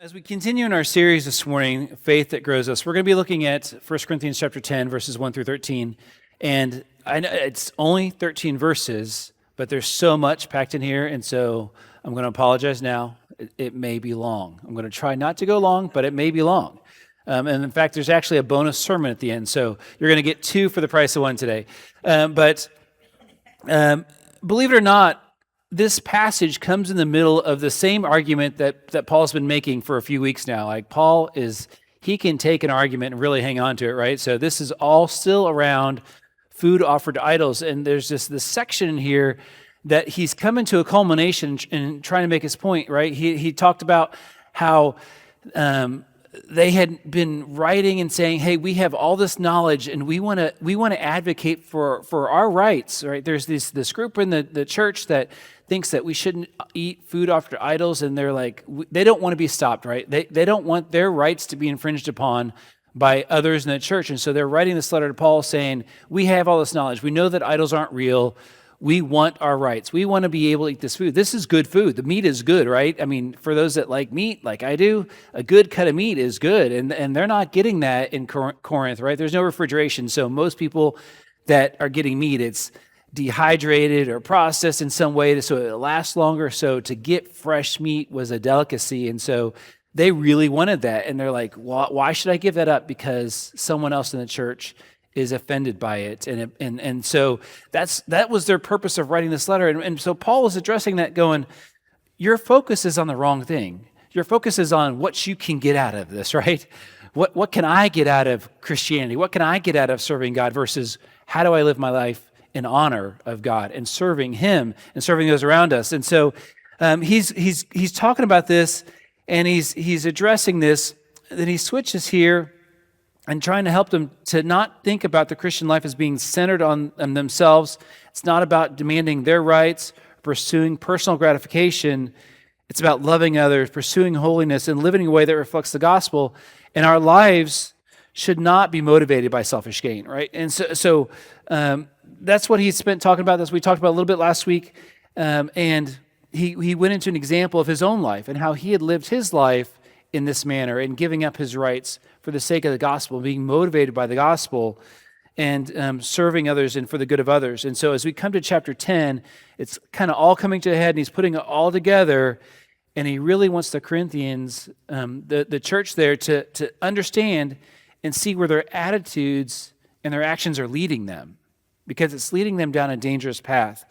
As we continue in our series this morning, Faith That Grows Us, we're going to be looking at 1 Corinthians chapter 10, verses 1 through 13. And I know it's only 13 verses, but there's so much packed in here, and so I'm going to apologize now. It may be long. I'm going to try not to go long, but it may be long. And in fact, there's actually a bonus sermon at the end, so you're going to get two for the price of one today. But believe it or not, this passage comes in the middle of the same argument that Paul's been making for a few weeks now. Like he can take an argument and really hang on to it, right? So this is all still around food offered to idols. And there's this section here that he's coming to a culmination and trying to make his point, right? He talked about how they had been writing and saying, hey, we have all this knowledge and we want to advocate for our rights, right? There's this group in the church that thinks that we shouldn't eat food offered to idols, and they're like, they don't want to be stopped, right? They don't want their rights to be infringed upon by others in the church. And so they're writing this letter to Paul saying, we have all this knowledge. We know that idols aren't real. We want our rights. We want to be able to eat this food. This is good food. The meat is good, right? I mean, for those that like meat, like I do, a good cut of meat is good. And they're not getting that in Corinth, right? There's no refrigeration. So most people that are getting meat, it's dehydrated or processed in some way so it lasts longer. So to get fresh meat was a delicacy. And so they really wanted that. And they're like, why should I give that up? Because someone else in the church is offended by it. And so that was their purpose of writing this letter. And so Paul was addressing that going, your focus is on the wrong thing. Your focus is on what you can get out of this, right? What can I get out of Christianity? What can I get out of serving God versus how do I live my life in honor of God and serving Him and serving those around us? And so he's talking about this and he's addressing this. Then he switches here and trying to help them to not think about the Christian life as being centered on themselves. It's not about demanding their rights, pursuing personal gratification. It's about loving others, pursuing holiness, and living in a way that reflects the gospel. And our lives should not be motivated by selfish gain, right? And so that's what he spent talking about. That's what we talked about a little bit last week. And he went into an example of his own life and how he had lived his life in this manner and giving up his rights for the sake of the gospel, being motivated by the gospel and serving others and for the good of others. And so as we come to chapter 10, it's kind of all coming to a head and he's putting it all together. And he really wants the Corinthians, the church there, to understand and see where their attitudes and their actions are leading them, because it's leading them down a dangerous path.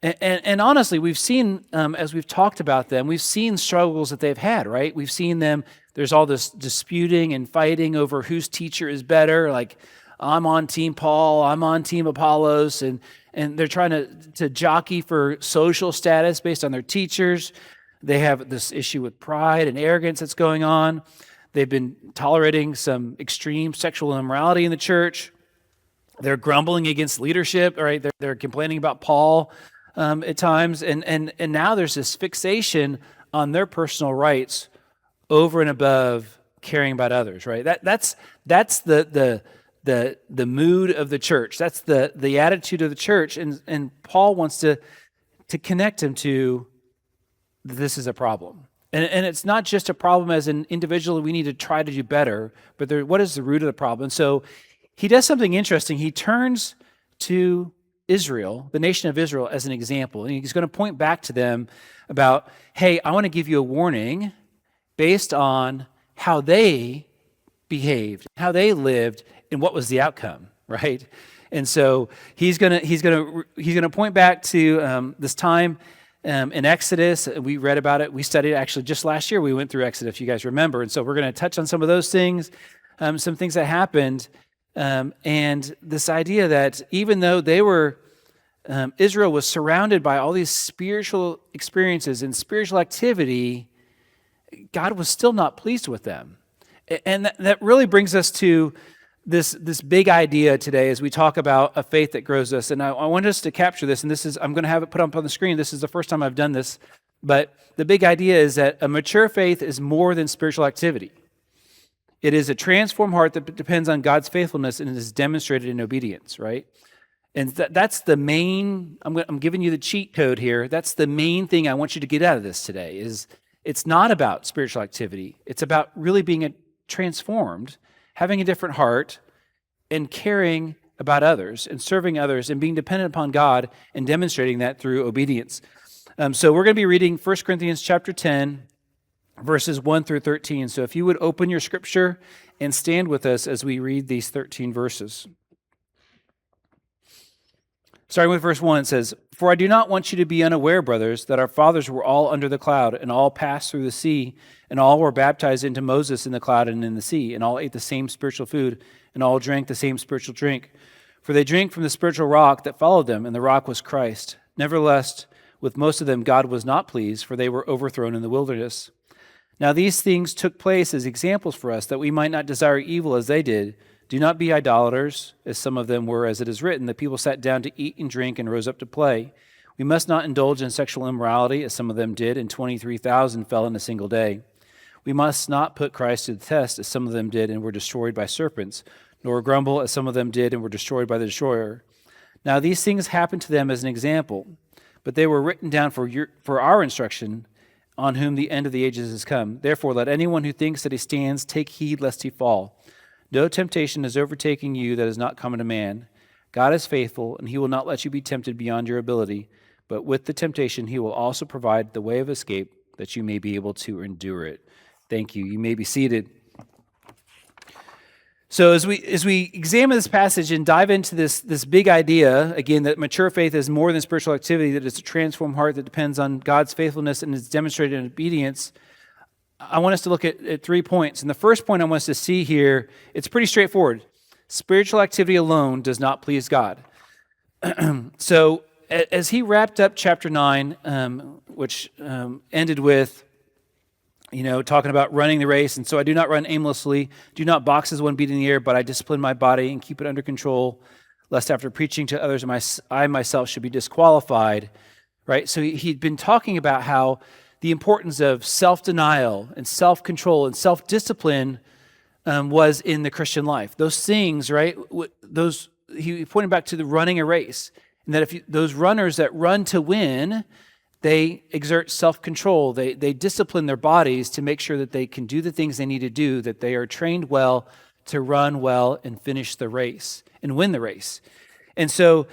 And honestly, we've seen, as we've talked about them, we've seen struggles that they've had, right? We've seen them, there's all this disputing and fighting over whose teacher is better. Like, I'm on team Paul, I'm on team Apollos, and they're trying to jockey for social status based on their teachers. They have this issue with pride and arrogance that's going on. They've been tolerating some extreme sexual immorality in the church. They're grumbling against leadership, right? They're complaining about Paul at times, and now there's this fixation on their personal rights over and above caring about others, right? That's the mood of the church. That's the attitude of the church, and Paul wants to connect him to this is a problem. And it's not just a problem as an individual we need to try to do better, but what is the root of the problem? And so he does something interesting. He turns to Israel, the nation of Israel, as an example. And he's going to point back to them about, hey, I want to give you a warning based on how they behaved, how they lived, and what was the outcome, right? And so he's going to point back to this time in Exodus. We read about it. We studied it actually just last year. We went through Exodus, if you guys remember. And so we're going to touch on some of those things, some things that happened. And this idea that even though they were, Israel was surrounded by all these spiritual experiences and spiritual activity, God was still not pleased with them. And that really brings us to this big idea today as we talk about a faith that grows us. And I want us to capture this, and I'm going to have it put up on the screen. This is the first time I've done this. But the big idea is that a mature faith is more than spiritual activity. It is a transformed heart that depends on God's faithfulness and is demonstrated in obedience, right? And that's the main, I'm giving you the cheat code here. That's the main thing I want you to get out of this today is It's not about spiritual activity. It's about really being transformed, having a different heart, and caring about others and serving others and being dependent upon God and demonstrating that through obedience. So we're going to be reading 1 Corinthians chapter 10, verses 1 through 13. So if you would open your scripture and stand with us as we read these 13 verses. Starting with verse 1, it says, "For I do not want you to be unaware, brothers, that our fathers were all under the cloud, and all passed through the sea, and all were baptized into Moses in the cloud and in the sea, and all ate the same spiritual food, and all drank the same spiritual drink. For they drank from the spiritual rock that followed them, and the rock was Christ. Nevertheless, with most of them God was not pleased, for they were overthrown in the wilderness. Now these things took place as examples for us, that we might not desire evil as they did. Do not be idolaters, as some of them were, as it is written, the people sat down to eat and drink and rose up to play. We must not indulge in sexual immorality, as some of them did, and 23,000 fell in a single day. We must not put Christ to the test, as some of them did and were destroyed by serpents, nor grumble, as some of them did and were destroyed by the destroyer. Now these things happened to them as an example, but they were written down for our instruction, on whom the end of the ages has come. Therefore, let anyone who thinks that he stands take heed lest he fall. No temptation is overtaking you that is not common to man. God is faithful, and he will not let you be tempted beyond your ability, but with the temptation he will also provide the way of escape, that you may be able to endure it." Thank you. You may be seated. So as we examine this passage and dive into this big idea, again, that mature faith is more than spiritual activity, that it's a transformed heart that depends on God's faithfulness and is demonstrated in obedience, I want us to look at 3 points. And the first point I want us to see here, it's pretty straightforward. Spiritual activity alone does not please God. So as he wrapped up chapter 9, which ended with, talking about running the race. And so I do not run aimlessly, do not box as one beating the air, but I discipline my body and keep it under control, lest after preaching to others, I myself should be disqualified, right? So he'd been talking about how the importance of self-denial and self-control and self-discipline was in the Christian life. Those things, right? He pointed back to the running a race, and that if those runners that run to win, they exert self-control. They discipline their bodies to make sure that they can do the things they need to do, that they are trained well to run well and finish the race and win the race. And so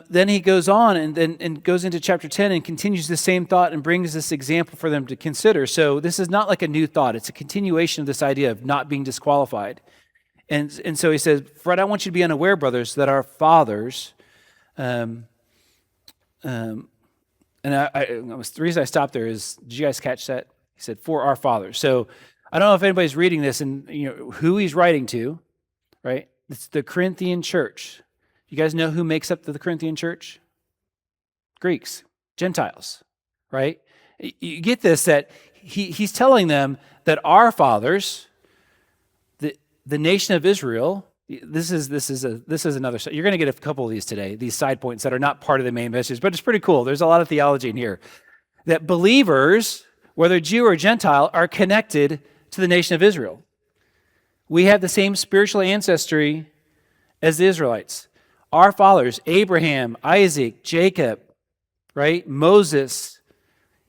then he goes on and goes into chapter 10 and continues the same thought and brings this example for them to consider. So this is not like a new thought. It's a continuation of this idea of not being disqualified. And so he says, "For I don't want you to be unaware, brothers, that our fathers..." And the reason I stopped there is, did you guys catch that? He said, "For our fathers." So I don't know if anybody's reading this and who he's writing to, right? It's the Corinthian church. You guys know who makes up the Corinthian church? Greeks, Gentiles, right? You get this, that he's telling them that our fathers, the nation of Israel, this is another. You're going to get a couple of these today, these side points that are not part of the main message, but it's pretty cool. There's a lot of theology in here. That believers, whether Jew or Gentile, are connected to the nation of Israel. We have the same spiritual ancestry as the Israelites. Our fathers, Abraham, Isaac, Jacob, right? Moses.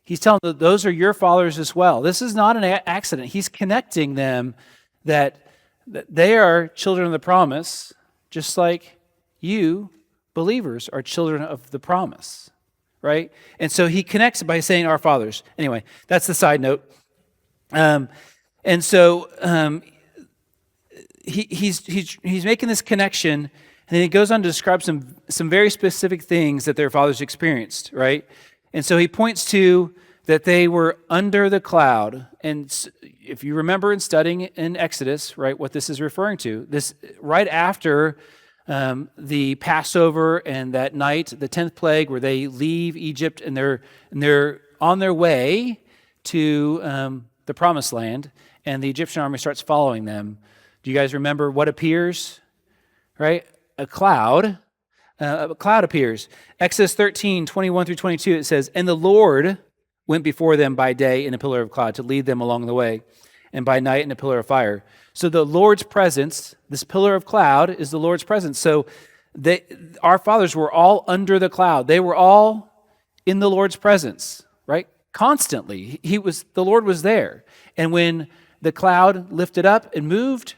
He's telling them those are your fathers as well. This is not an accident. He's connecting them that they are children of the promise, just like you, believers, are children of the promise, right? And so he connects by saying our fathers. Anyway, that's the side note. He's making this connection, and then he goes on to describe some very specific things that their fathers experienced, right? And so he points to that they were under the cloud. And if you remember in studying in Exodus, right, what this is referring to, this right after the Passover and that night, the 10th plague, where they leave Egypt and they're on their way to the Promised Land, and the Egyptian army starts following them. Do you guys remember what appears? Right, a cloud appears. Exodus 13, 21 through 22. It says, "And the Lord went before them by day in a pillar of cloud to lead them along the way, and by night in a pillar of fire." So the Lord's presence, this pillar of cloud, is the Lord's presence. So our fathers were all under the cloud. They were all in the Lord's presence, right? constantly. The Lord was there. And when the cloud lifted up and moved,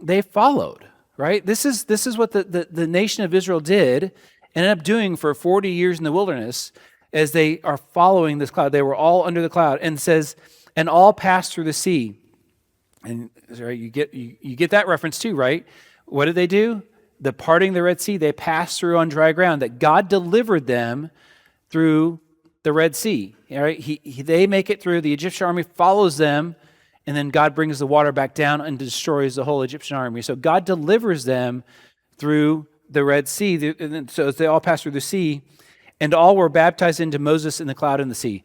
they followed, right? This is what the nation of Israel did, ended up doing for 40 years in the wilderness as they are following this cloud. They were all under the cloud, and it says, and all passed through the sea. And right, you get that reference too, right? What did they do? The parting of the Red Sea, they passed through on dry ground, that God delivered them through the Red Sea. All right? They make it through, the Egyptian army follows them, and then God brings the water back down and destroys the whole Egyptian army. So God delivers them through the Red Sea. And so as they all passed through the sea, and all were baptized into Moses in the cloud and the sea.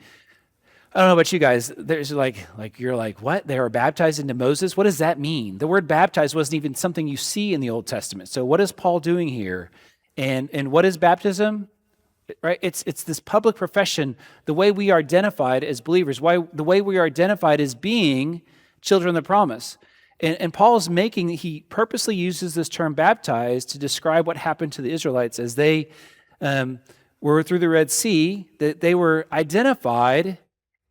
I don't know about you guys. There's you're like, what? They were baptized into Moses? What does that mean? The word baptized wasn't even something you see in the Old Testament. So what is Paul doing here? And what is baptism? Right? It's this public profession, the way we are identified as believers, the way we are identified as being children of the promise. And Paul is he purposely uses this term baptized to describe what happened to the Israelites as they were through the Red Sea, that they were identified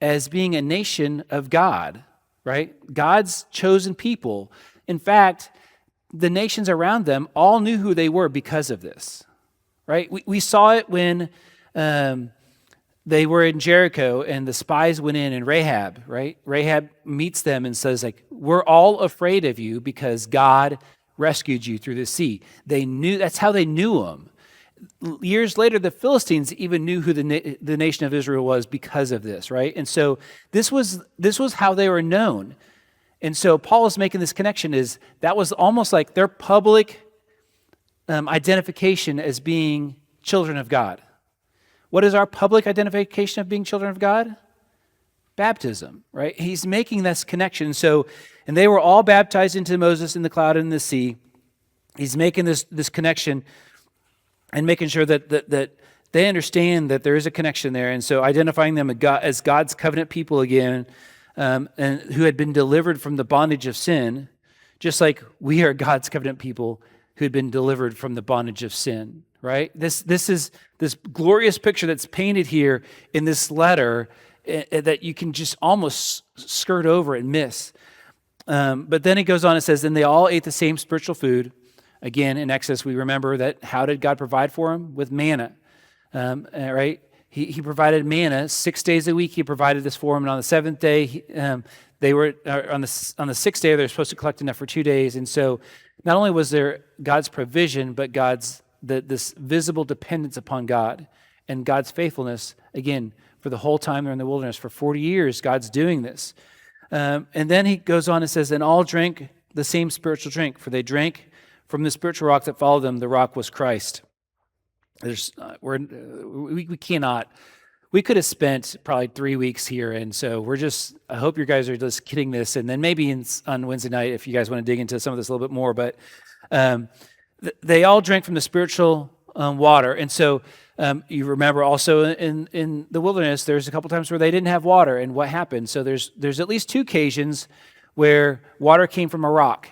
as being a nation of God, right? God's chosen people. In fact, the nations around them all knew who they were because of this, right? We saw it when they were in Jericho and the spies went in, and Rahab, right? Rahab meets them and says, like, we're all afraid of you because God rescued you through the sea. They knew, that's how they knew him. Years later, the Philistines even knew who the nation of Israel was because of this, right? And so this was how they were known. And so Paul is making this connection, is that was almost like their public identification as being children of God. What is our public identification of being children of God? Baptism, right? He's making this connection. So, and they were all baptized into Moses in the cloud and in the sea. He's making this connection and making sure that they understand that there is a connection there. And so identifying them as God's covenant people again, and who had been delivered from the bondage of sin, just like we are God's covenant people who had been delivered from the bondage of sin, right? This is this glorious picture that's painted here in this letter that you can just almost skirt over and miss. But then it goes on, it says, then they all ate the same spiritual food. Again, in Exodus, we remember that how did God provide for them? With manna, right? He provided manna 6 days a week. He provided this for them, and on the seventh day, they were on the sixth day. They're supposed to collect enough for 2 days, and so not only was there God's provision, but this visible dependence upon God and God's faithfulness. Again, for the whole time they're in the wilderness for 40 years, God's doing this, and then he goes on and says, "And all drank the same spiritual drink, for they drank from the spiritual rock that followed them. The rock was Christ." We cannot. We could have spent probably 3 weeks here, and so I hope you guys are just getting this, and then maybe on Wednesday night, if you guys want to dig into some of this a little bit more, but they all drank from the spiritual water. And so you remember also in the wilderness, there's a couple times where they didn't have water, and what happened? So there's at least 2 occasions where water came from a rock.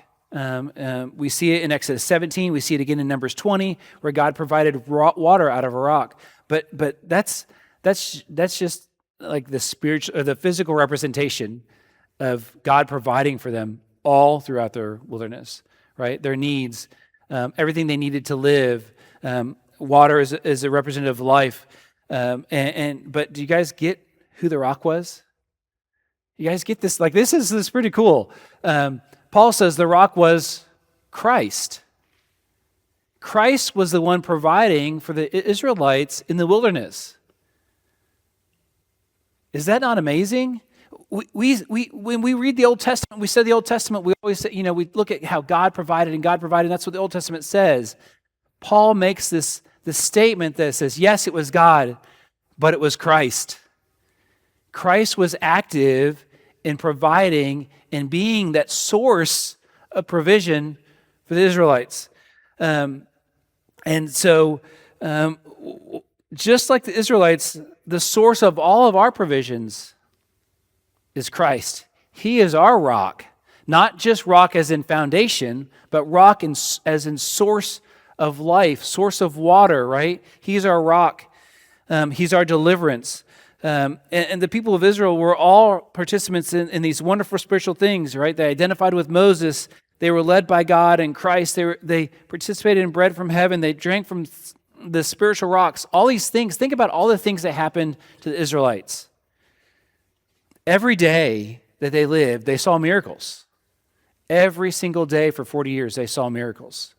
We see it in Exodus 17. We see it again in Numbers 20, where God provided water out of a rock. But that's just like the spiritual or the physical representation of God providing for them all throughout their wilderness, right? Their needs, everything they needed to live. Water is a representative of life. But do you guys get who the rock was? You guys get this? Like this is pretty cool. Paul says the rock was Christ. Christ was the one providing for the Israelites in the wilderness. Is that not amazing? When we read the Old Testament, we study the Old Testament, we always say, we look at how God provided and God provided, and that's what the Old Testament says. Paul makes this statement that says, yes, it was God, but it was Christ. Christ was active in providing and being that source of provision for the Israelites. And so, just like the Israelites, the source of all of our provisions is Christ. He is our rock, not just rock as in foundation, but rock as in source of life, source of water, right? He's our rock. He's our deliverance. And the people of Israel were all participants in these wonderful spiritual things, right? They identified with Moses. They were led by God and Christ. They participated in bread from heaven. They drank from the spiritual rocks. All these things. Think about all the things that happened to the Israelites. Every day that they lived, they saw miracles. Every single day for 40 years, they saw miracles.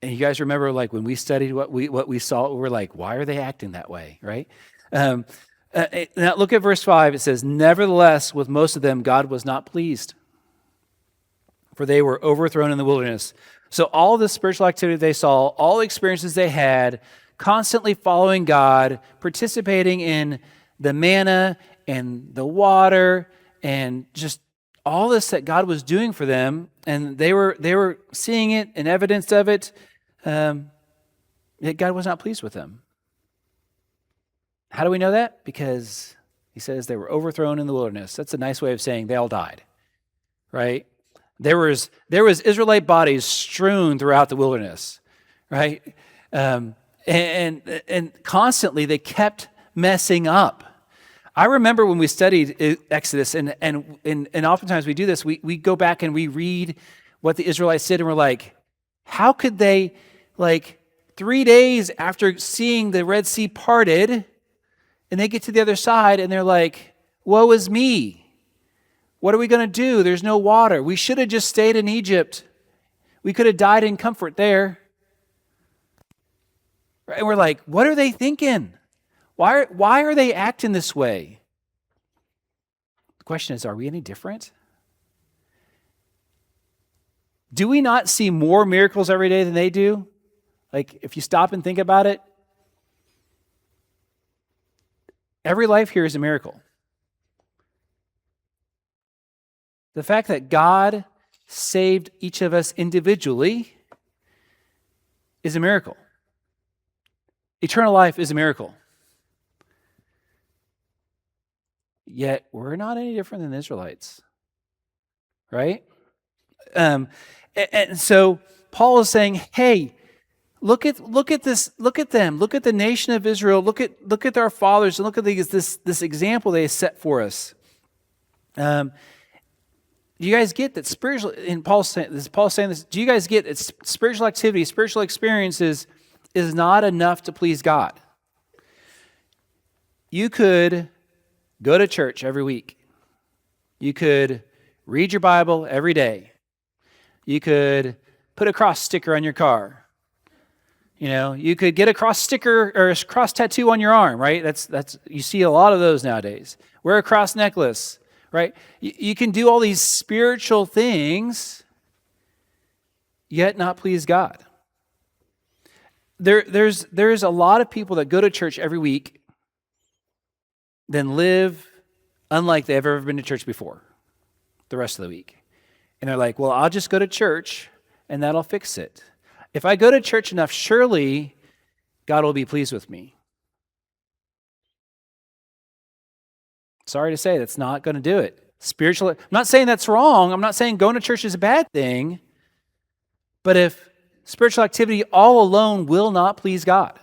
And you guys remember, like, when we studied what we saw, we were like, why are they acting that way, right? Now look at verse 5. It says, nevertheless, with most of them, God was not pleased, for they were overthrown in the wilderness. So all the spiritual activity they saw, all the experiences they had, constantly following God, participating in the manna and the water and just all this that God was doing for them, and they were seeing it and evidence of it, yet God was not pleased with them. How do we know that? Because he says they were overthrown in the wilderness. That's a nice way of saying they all died, right? There was Israelite bodies strewn throughout the wilderness, right? And constantly they kept messing up. I remember when we studied Exodus, and oftentimes we do this, we go back and we read what the Israelites did, and we're like, how could they, 3 days after seeing the Red Sea parted, and they get to the other side, and they're like, woe is me. What are we going to do? There's no water. We should have just stayed in Egypt. We could have died in comfort there. Right? And we're like, what are they thinking? Why are they acting this way? The question is, are we any different? Do we not see more miracles every day than they do? Like, if you stop and think about it, every life here is a miracle. The fact that God saved each of us individually is a miracle. Eternal life is a miracle. Yet we're not any different than the Israelites, right? And so Paul is saying, hey, look at this, look at them, look at the nation of Israel, look at our fathers, and look at this example they set for us. Do you guys get that spiritual? And Paul's saying this. Do you guys get that spiritual activity, spiritual experiences, is not enough to please God? You could go to church every week. You could read your Bible every day. You could put a cross sticker on your car. You could get a cross sticker or a cross tattoo on your arm, right? That's you see a lot of those nowadays. Wear a cross necklace, right? You can do all these spiritual things, yet not please God. There's a lot of people that go to church every week, then live unlike they've ever been to church before the rest of the week. And they're like, well, I'll just go to church and that'll fix it. If I go to church enough, surely God will be pleased with me. Sorry to say, that's not going to do it. I'm not saying that's wrong. I'm not saying going to church is a bad thing. But if spiritual activity all alone will not please God,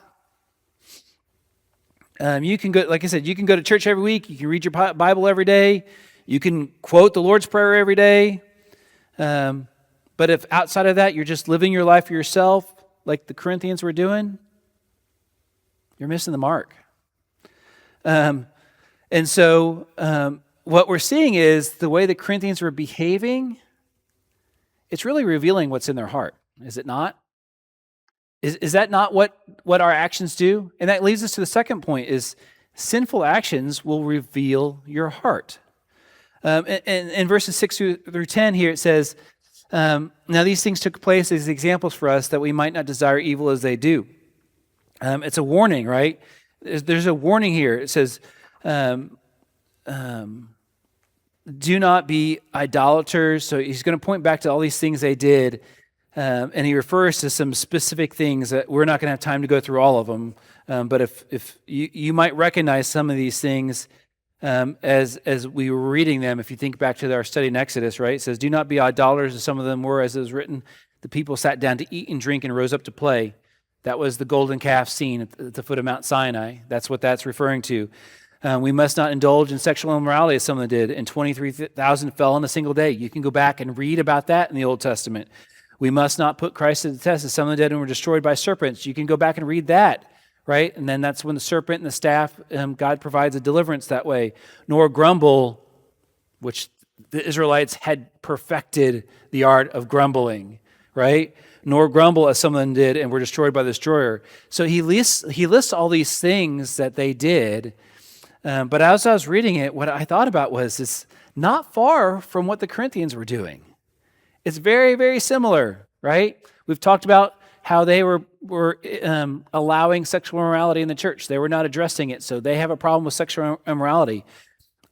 you can go, like I said, you can go to church every week. You can read your Bible every day. You can quote the Lord's Prayer every day. But if outside of that, you're just living your life for yourself, like the Corinthians were doing, you're missing the mark. And so what we're seeing is the way the Corinthians were behaving, it's really revealing what's in their heart, is it not? Is that not what our actions do? And that leads us to the second point, is sinful actions will reveal your heart. In verses 6 through 10 here, it says, now these things took place as examples for us that we might not desire evil as they do. It's a warning, right? There's a warning here. It says, do not be idolaters. So he's going to point back to all these things they did. And he refers to some specific things that we're not going to have time to go through all of them. But if you might recognize some of these things as we were reading them, if you think back to our study in Exodus, right? It says, do not be idolaters, as some of them were, as it was written. The people sat down to eat and drink and rose up to play. That was the golden calf scene at the foot of Mount Sinai. That's what that's referring to. We must not indulge in sexual immorality as some of them did, and 23,000 fell in a single day. You can go back and read about that in the Old Testament. We must not put Christ to the test as some of the dead and were destroyed by serpents. You can go back and read that, right? And then that's when the serpent and the staff, God provides a deliverance that way. Nor grumble, which the Israelites had perfected the art of grumbling, right? Nor grumble as some of them did and were destroyed by the destroyer. So he lists all these things that they did. But as I was reading it, what I thought about was it's not far from what the Corinthians were doing. It's very, very similar, right? We've talked about how they were allowing sexual immorality in the church. They were not addressing it, so they have a problem with sexual immorality.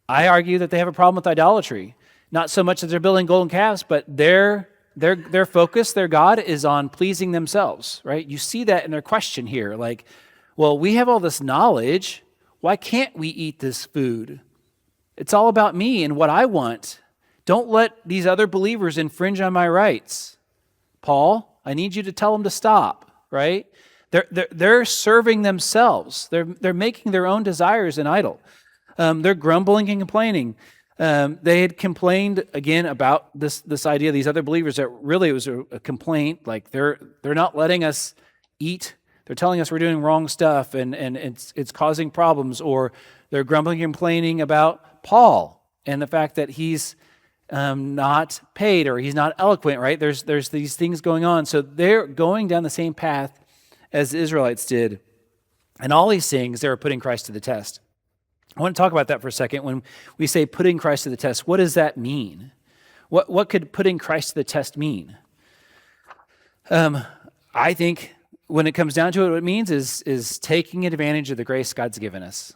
I argue that they have a problem with idolatry. Not so much that they're building golden calves, but their focus, their God, is on pleasing themselves, right? You see that in their question here. Like, well, we have all this knowledge. Why can't we eat this food? It's all about me and what I want. Don't let these other believers infringe on my rights. Paul, I need you to tell them to stop, right? They're serving themselves. They're making their own desires an idol. They're grumbling and complaining. They had complained again about this idea, these other believers, that really it was a complaint. Like they're not letting us eat. They're telling us we're doing wrong stuff and it's causing problems. Or they're grumbling and complaining about Paul and the fact that he's not paid or he's not eloquent, right? There's these things going on. So they're going down the same path as the Israelites did. And all these things, they were putting Christ to the test. I want to talk about that for a second. When we say putting Christ to the test, what does that mean? What could putting Christ to the test mean? I think when it comes down to it, what it means is taking advantage of the grace God's given us.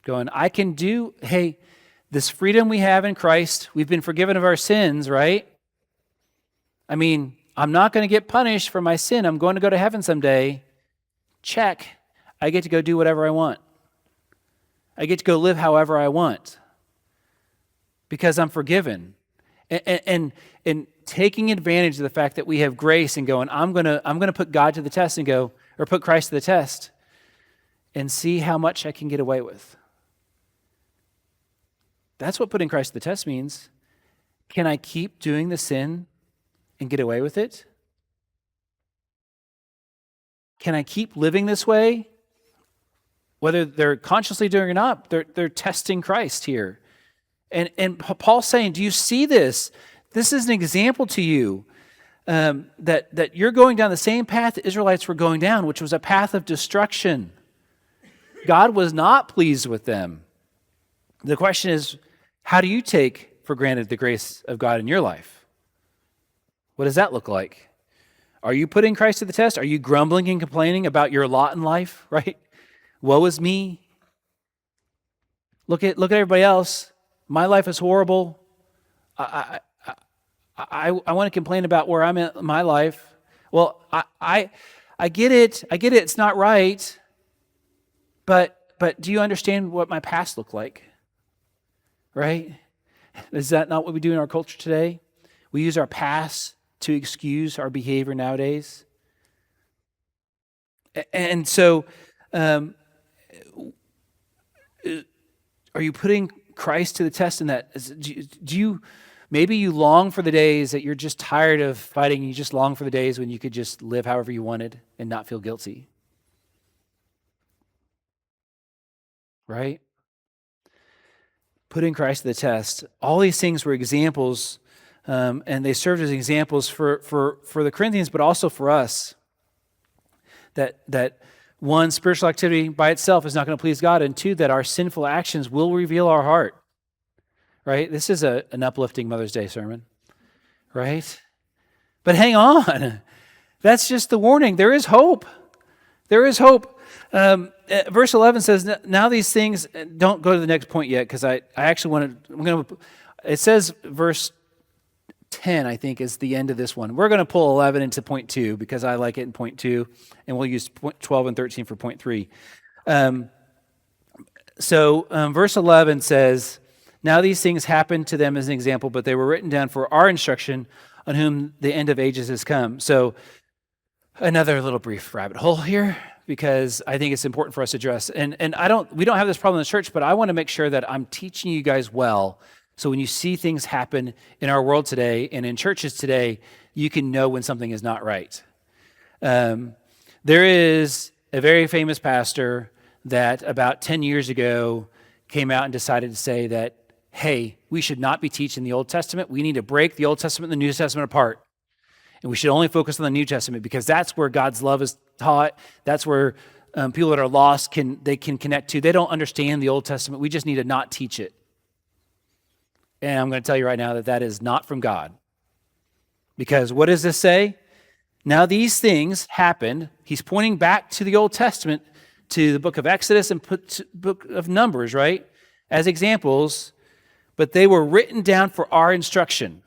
Going, I can do, hey, this freedom we have in Christ, we've been forgiven of our sins, right? I mean, I'm not going to get punished for my sin. I'm going to go to heaven someday. Check. I get to go do whatever I want. I get to go live however I want because I'm forgiven. And taking advantage of the fact that we have grace and going, I'm gonna put God to the test and go, or put Christ to the test and see how much I can get away with. That's what putting Christ to the test means. Can I keep doing the sin and get away with it? Can I keep living this way? Whether they're consciously doing it or not, they're testing Christ here. And Paul's saying, do you see this? This is an example to you that you're going down the same path the Israelites were going down, which was a path of destruction. God was not pleased with them. The question is, how do you take for granted the grace of God in your life? What does that look like? Are you putting Christ to the test? Are you grumbling and complaining about your lot in life, right? Woe is me. Look at everybody else. My life is horrible. I want to complain about where I'm at in my life. Well, I get it. I get it. It's not right. But do you understand what my past looked like? Right? Is that not what we do in our culture today? We use our past to excuse our behavior nowadays. And so, are you putting Christ to the test in that? Do you, maybe you long for the days that you're just tired of fighting, you just long for the days when you could just live however you wanted and not feel guilty. Right? Putting Christ to the test. All these things were examples, and they served as examples for the Corinthians, but also for us. That one, spiritual activity by itself is not going to please God, and two, that our sinful actions will reveal our heart. Right? This is an uplifting Mother's Day sermon. Right? But hang on. That's just the warning. There is hope. There is hope. Verse 11 says, now these things, don't go to the next point yet, because I actually it says verse 10, I think, is the end of this one. We're going to pull 11 into point 2, because I like it in point 2, and we'll use point 12 and 13 for point 3. Verse 11 says, now these things happened to them as an example, but they were written down for our instruction, on whom the end of ages has come. So another little brief rabbit hole here because I think it's important for us to address. And we don't have this problem in the church, but I want to make sure that I'm teaching you guys well. So when you see things happen in our world today and in churches today, you can know when something is not right. There is a very famous pastor that about 10 years ago came out and decided to say that, hey, we should not be teaching the Old Testament. We need to break the Old Testament and the New Testament apart. And we should only focus on the New Testament because that's where God's love is taught. That's where people that are lost can connect to. They don't understand the Old Testament. We just need to not teach it. And I'm going to tell you right now that is not from God. Because what does this say? Now these things happened. He's pointing back to the Old Testament, to the book of Exodus and book of Numbers, right? As examples, but they were written down for our instruction.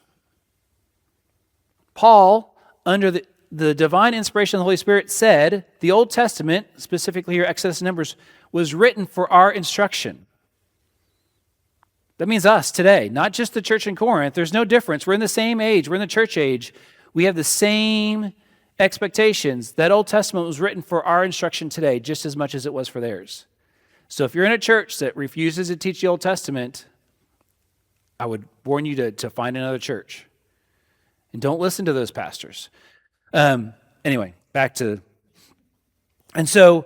Paul, under the divine inspiration of the Holy Spirit, said the Old Testament, specifically here Exodus and Numbers, was written for our instruction. That means us today, not just the church in Corinth. There's no difference. We're in the same age. We're in the church age. We have the same expectations. That Old Testament was written for our instruction today, just as much as it was for theirs. So if you're in a church that refuses to teach the Old Testament, I would warn you to find another church. And don't listen to those pastors. Anyway, back to... And so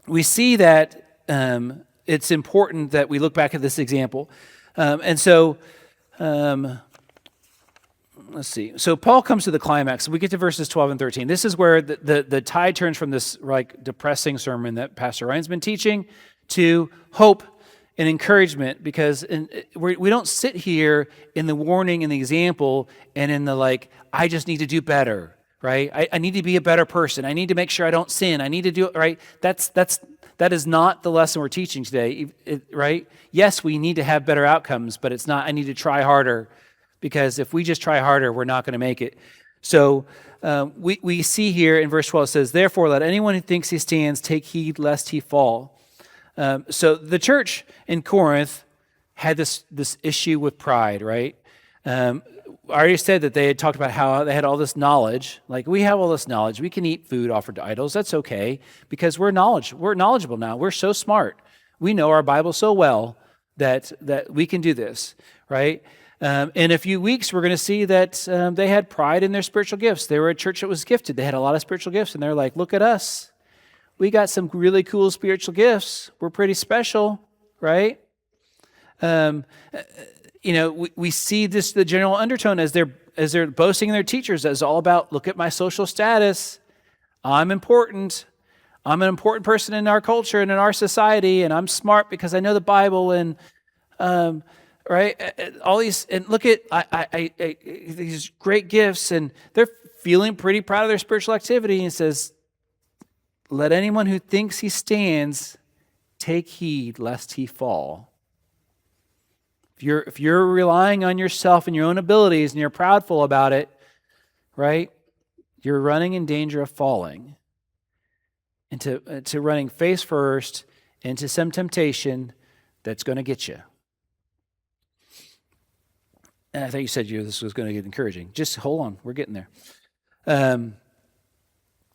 we see that it's important that we look back at this example. Let's see. So Paul comes to the climax. We get to verses 12 and 13. This is where the tide turns from this like depressing sermon that Pastor Ryan's been teaching to hope and encouragement, because we don't sit here in the warning and the example and in the like, I just need to do better, right? I need to be a better person. I need to make sure I don't sin. I need to do it right. That is not the lesson we're teaching today, right? Yes, we need to have better outcomes, but it's not, I need to try harder, because if we just try harder, we're not going to make it. So we see here in verse 12, it says, therefore, let anyone who thinks he stands take heed lest he fall. So the church in Corinth had this issue with pride, right? I already said that they had talked about how they had all this knowledge. Like, we have all this knowledge. We can eat food offered to idols. That's okay, because we're knowledgeable now. We're so smart. We know our Bible so well that we can do this, right? In a few weeks, we're going to see that they had pride in their spiritual gifts. They were a church that was gifted. They had a lot of spiritual gifts, and they're like, look at us. We got some really cool spiritual gifts. We're pretty special, right? We see this, the general undertone as they're boasting in their teachers, as all about, look at my social status. I'm important. I'm an important person in our culture and in our society, and I'm smart because I know the Bible, and right, all these, and look at these great gifts, and they're feeling pretty proud of their spiritual activity. And it says, let anyone who thinks he stands take heed lest he fall. If you're relying on yourself and your own abilities and you're proudful about it, right, you're running in danger of falling into running face first into some temptation that's going to get you. And I thought you said this was going to get encouraging. Just hold on, we're getting there.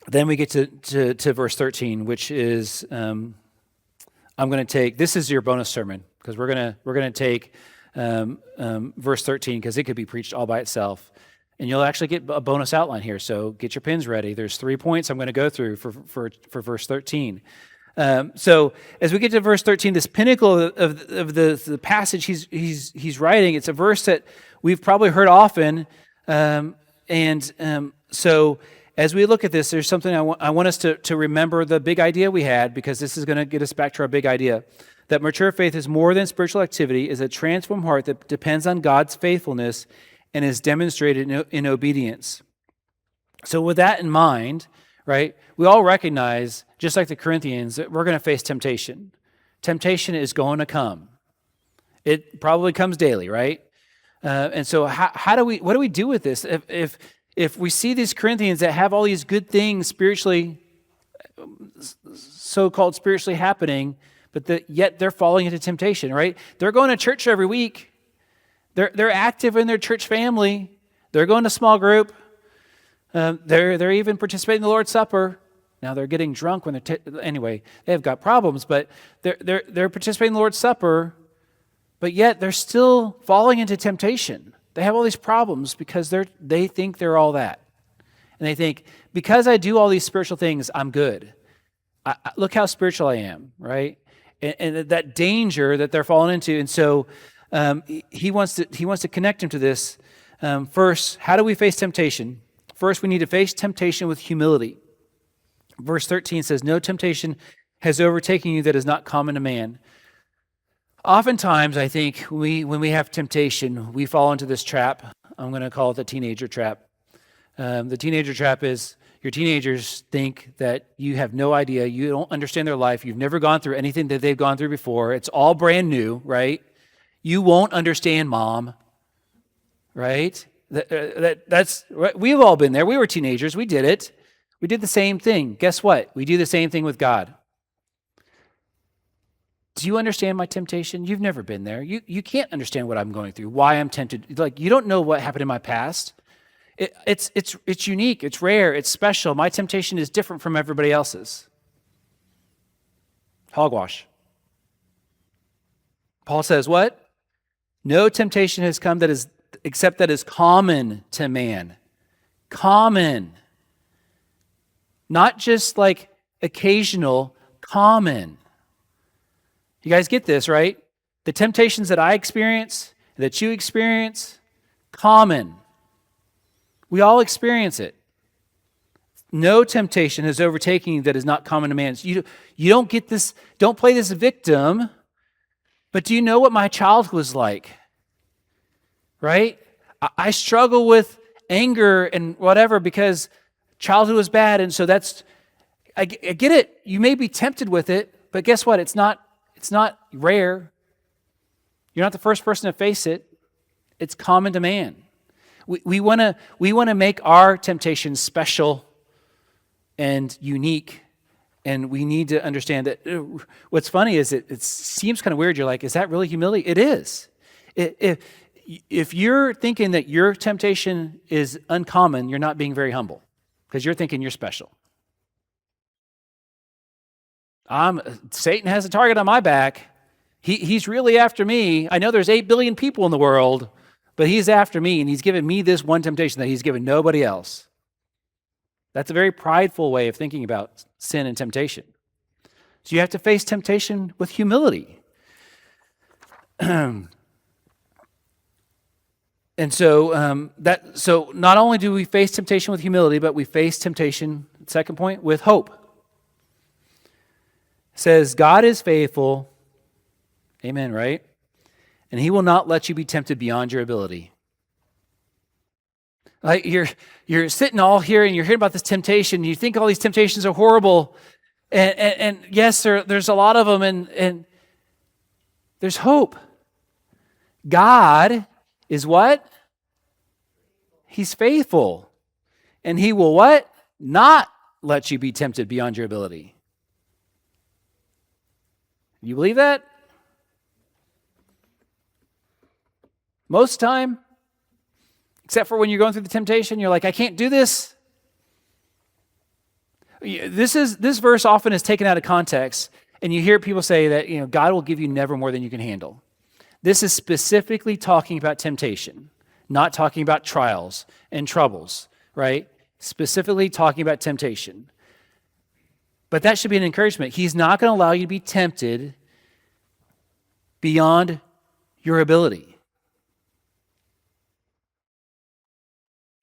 Then we get to verse 13, which is I'm going to take. This is your bonus sermon, because we're going to take verse 13, because it could be preached all by itself, and you'll actually get a bonus outline here. So get your pens ready. There's 3 points I'm going to go through for verse 13. So as we get to verse 13, this pinnacle of the passage he's writing, it's a verse that we've probably heard often, so as we look at this, there's something I want us to remember, the big idea we had, because this is going to get us back to our big idea, that mature faith is more than spiritual activity, is a transformed heart that depends on God's faithfulness and is demonstrated in obedience. So with that in mind, right, we all recognize, just like the Corinthians, that we're going to face temptation. Temptation is going to come. It probably comes daily, right? And so what do we do with this? If we see these Corinthians that have all these good things spiritually, so-called spiritually happening, but yet they're falling into temptation, right? They're going to church every week. They're active in their church family. They're going to small group. They're even participating in the Lord's Supper. Now they're getting drunk when anyway, they've got problems, but they're participating in the Lord's Supper, but yet they're still falling into temptation. They have all these problems because they think they're all that. And they think, because I do all these spiritual things, I'm good. Look how spiritual I am, right? And that danger that they're falling into. And so he wants to connect him to this. First, how do we face temptation? First, we need to face temptation with humility. Verse 13 says, no temptation has overtaken you that is not common to man. Oftentimes, I think, when we have temptation, we fall into this trap. I'm going to call it the teenager trap. The teenager trap is your teenagers think that you have no idea, you don't understand their life, you've never gone through anything that they've gone through before. It's all brand new, right? You won't understand, Mom, right? That's we've all been there. We were teenagers. We did it. We did the same thing. Guess what? We do the same thing with God. Do you understand my temptation? You've never been there. You can't understand what I'm going through, why I'm tempted. Like, you don't know what happened in my past. It's unique. It's rare. It's special. My temptation is different from everybody else's. Hogwash. Paul says what? No temptation has come except that is common to man. Common. Not just like occasional, common. You guys get this, right? The temptations that I experience, that you experience, common. We all experience it. No temptation has overtaken you that is not common to man. You don't get this, don't play this victim, but do you know what my childhood was like? Right? I struggle with anger and whatever because childhood was bad, and so I get it. You may be tempted with it, but guess what? It's not rare. You're not the first person to face it. It's common to man. We want to make our temptations special and unique, and we need to understand that. What's funny is it seems kind of weird. You're like, is that really humility? It is. If you're thinking that your temptation is uncommon, you're not being very humble because you're thinking you're special. Satan has a target on my back. He's really after me. I know there's 8 billion people in the world, but he's after me, and he's given me this one temptation that he's given nobody else. That's a very prideful way of thinking about sin and temptation. So you have to face temptation with humility. And so so not only do we face temptation with humility, but we face temptation, second point, with hope. It says, God is faithful. Amen, right? And he will not let you be tempted beyond your ability. Like you're sitting all here and you're hearing about this temptation. You think all these temptations are horrible. And yes, there's a lot of them, and there's hope. God is what? He's faithful. And he will what? Not let you be tempted beyond your ability. You believe that? Most time, except for when you're going through the temptation, you're like, I can't do this. This verse often is taken out of context, and you hear people say that, God will give you never more than you can handle. This is specifically talking about temptation, not talking about trials and troubles, right? Specifically talking about temptation. But that should be an encouragement. He's not going to allow you to be tempted beyond your ability.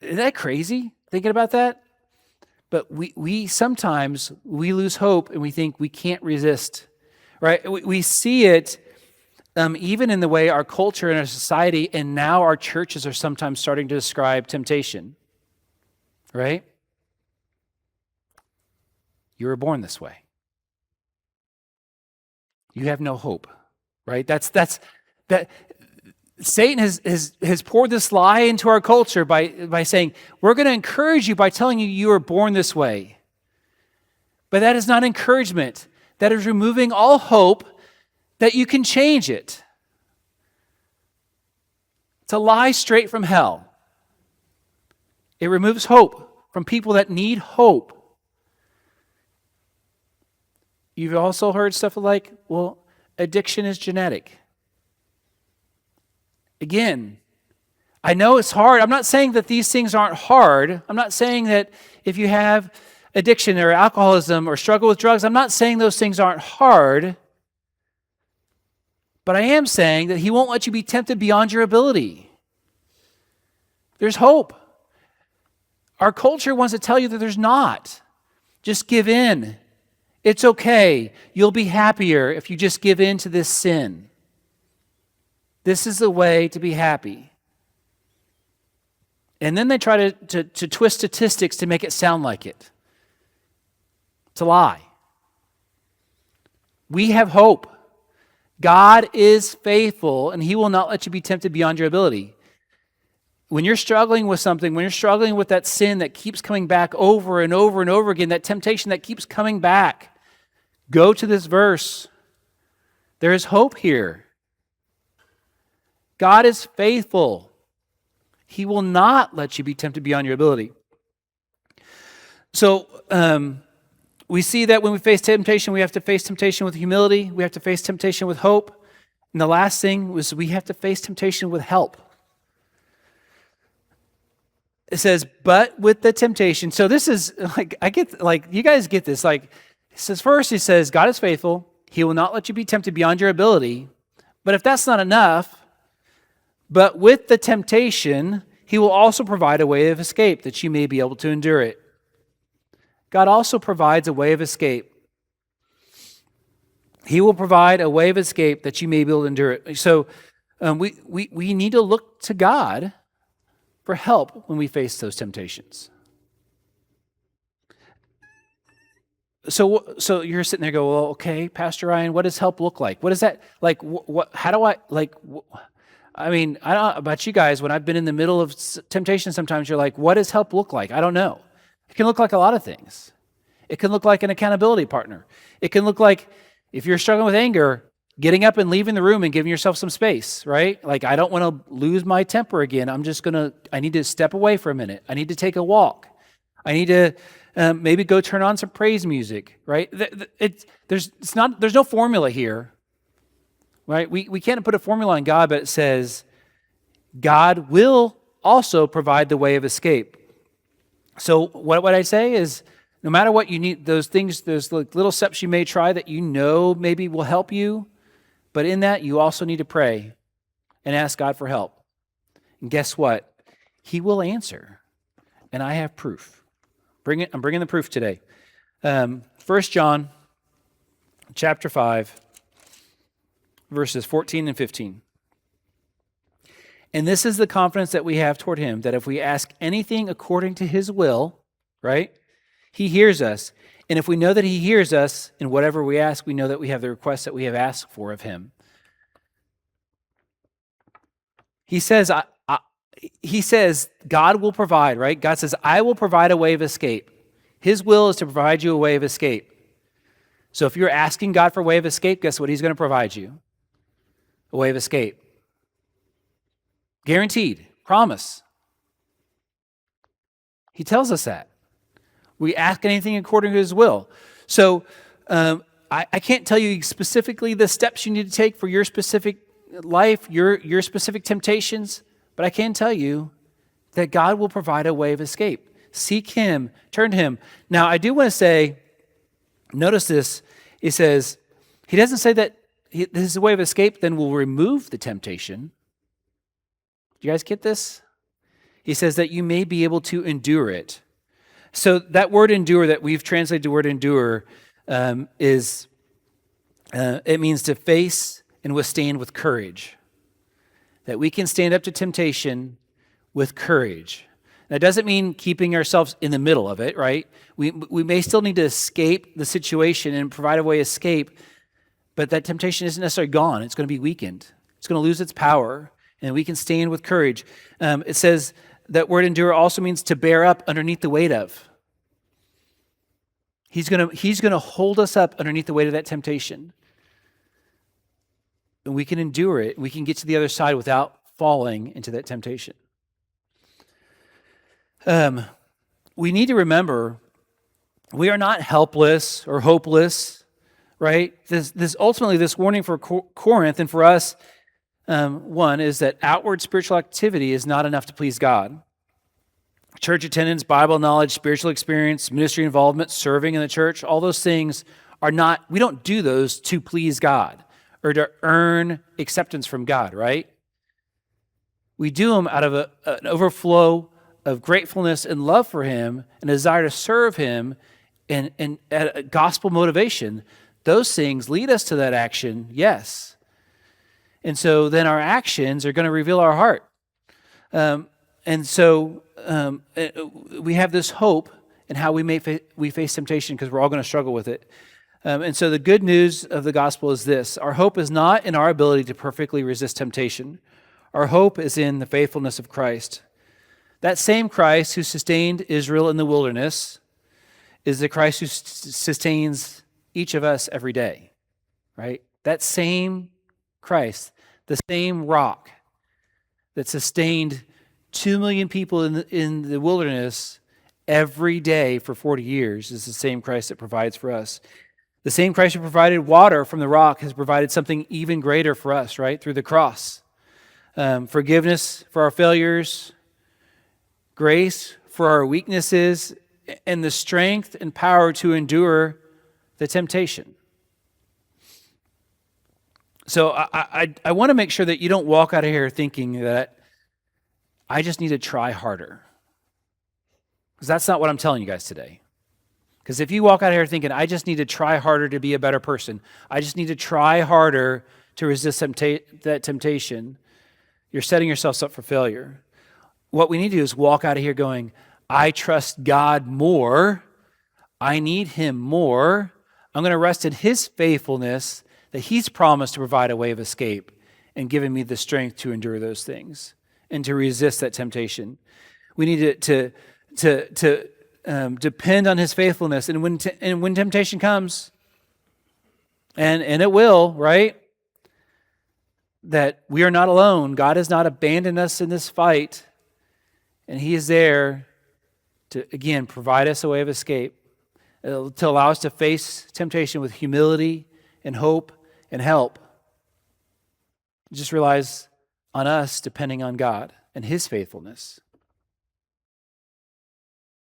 Isn't that crazy, thinking about that? But we sometimes lose hope and we think we can't resist, right? We see it even in the way our culture and our society and now our churches are sometimes starting to describe temptation, right? You were born this way. You have no hope, right? That's that. Satan has poured this lie into our culture by saying, we're going to encourage you by telling you were born this way. But that is not encouragement. That is removing all hope that you can change it. It's a lie straight from hell. It removes hope from people that need hope. You've also heard stuff like, well, addiction is genetic. Again, I know it's hard. I'm not saying that these things aren't hard. I'm not saying that if you have addiction or alcoholism or struggle with drugs, I'm not saying those things aren't hard. But I am saying that he won't let you be tempted beyond your ability. There's hope. Our culture wants to tell you that there's not. Just give in. It's okay. You'll be happier if you just give in to this sin. This is the way to be happy. And then they try to twist statistics to make it sound like it. It's a lie. We have hope. God is faithful, and he will not let you be tempted beyond your ability. When you're struggling with something, when you're struggling with that sin that keeps coming back over and over and over again, that temptation that keeps coming back, go to this verse. There is hope here. God is faithful. He will not let you be tempted beyond your ability. So we see that when we face temptation, we have to face temptation with humility. We have to face temptation with hope. And the last thing was we have to face temptation with help. It says, but with the temptation. So this is like, you guys get this. Like, it says first, he says, God is faithful. He will not let you be tempted beyond your ability. But if that's not enough, but with the temptation, he will also provide a way of escape that you may be able to endure it. God also provides a way of escape. He will provide a way of escape that you may be able to endure it. So we need to look to God for help when we face those temptations. So you're sitting there going, well, okay, Pastor Ryan, what does help look like? What is that, like, how do I, like, I mean, I don't know about you guys, when I've been in the middle of temptation, sometimes you're like, what does help look like? I don't know. It can look like a lot of things. It can look like an accountability partner. It can look like, if you're struggling with anger, getting up and leaving the room and giving yourself some space, right? Like, I don't want to lose my temper again. I need to step away for a minute. I need to take a walk. I need to maybe go turn on some praise music, right? There's no formula here, right? We can't put a formula on God, but it says God will also provide the way of escape. So what I say is, no matter what you need, those things, those little steps you may try that you know maybe will help you, but in that you also need to pray and ask God for help. And guess what? He will answer. And I have proof. I'm bringing the proof today. 1 John chapter 5, verses 14 and 15. And this is the confidence that we have toward him, that if we ask anything according to his will, right, he hears us. And if we know that he hears us in whatever we ask, we know that we have the request that we have asked for of him. He says, God will provide, right? God says, I will provide a way of escape. His will is to provide you a way of escape. So if you're asking God for a way of escape, guess what? He's going to provide you a way of escape. Guaranteed. Promise. He tells us that. We ask anything according to his will. So I can't tell you specifically the steps you need to take for your specific life, your specific temptations, but I can tell you that God will provide a way of escape. Seek him, turn to him. Now, I do want to say, notice this, he says, he doesn't say that this is a way of escape, then we'll remove the temptation. Do you guys get this? He says that you may be able to endure it. So that word endure that we've translated the word endure it means to face and withstand with courage. That we can stand up to temptation with courage. That doesn't mean keeping ourselves in the middle of it, right? We may still need to escape the situation and provide a way of escape, but that temptation isn't necessarily gone. It's going to be weakened. It's going to lose its power, and we can stand with courage. It says that word endure also means to bear up underneath the weight of. He's going to hold us up underneath the weight of that temptation. And we can endure it. We can get to the other side without falling into that temptation. We need to remember we are not helpless or hopeless, right? This ultimately, this warning for Corinth and for us, one is that outward spiritual activity is not enough to please God. Church attendance, Bible knowledge, spiritual experience, ministry involvement, serving in the church, all those things are not, we don't do those to please God or to earn acceptance from God, right? We do them out of an overflow of gratefulness and love for Him and a desire to serve Him and a gospel motivation. Those things lead us to that action, yes. And so then our actions are going to reveal our heart. And so we have this hope in how we face temptation because we're all going to struggle with it. And so the good news of the gospel is this. Our hope is not in our ability to perfectly resist temptation. Our hope is in the faithfulness of Christ. That same Christ who sustained Israel in the wilderness is the Christ who sustains each of us every day, right? That same Christ, the same rock that sustained 2 million people in the wilderness every day for 40 years is the same Christ that provides for us. The same Christ who provided water from the rock has provided something even greater for us, right? Through the cross. Forgiveness for our failures, grace for our weaknesses, and the strength and power to endure the temptation. So I want to make sure that you don't walk out of here thinking that I just need to try harder. Because that's not what I'm telling you guys today. Because if you walk out of here thinking, I just need to try harder to be a better person, I just need to try harder to resist that temptation, you're setting yourselves up for failure. What we need to do is walk out of here going, I trust God more. I need Him more. I'm going to rest in His faithfulness that He's promised to provide a way of escape and given me the strength to endure those things and to resist that temptation. We need to depend on His faithfulness. And when temptation comes, and it will, right? That we are not alone. God has not abandoned us in this fight. And He is there to, again, provide us a way of escape, to allow us to face temptation with humility and hope and help. Just realize on us depending on God and His faithfulness.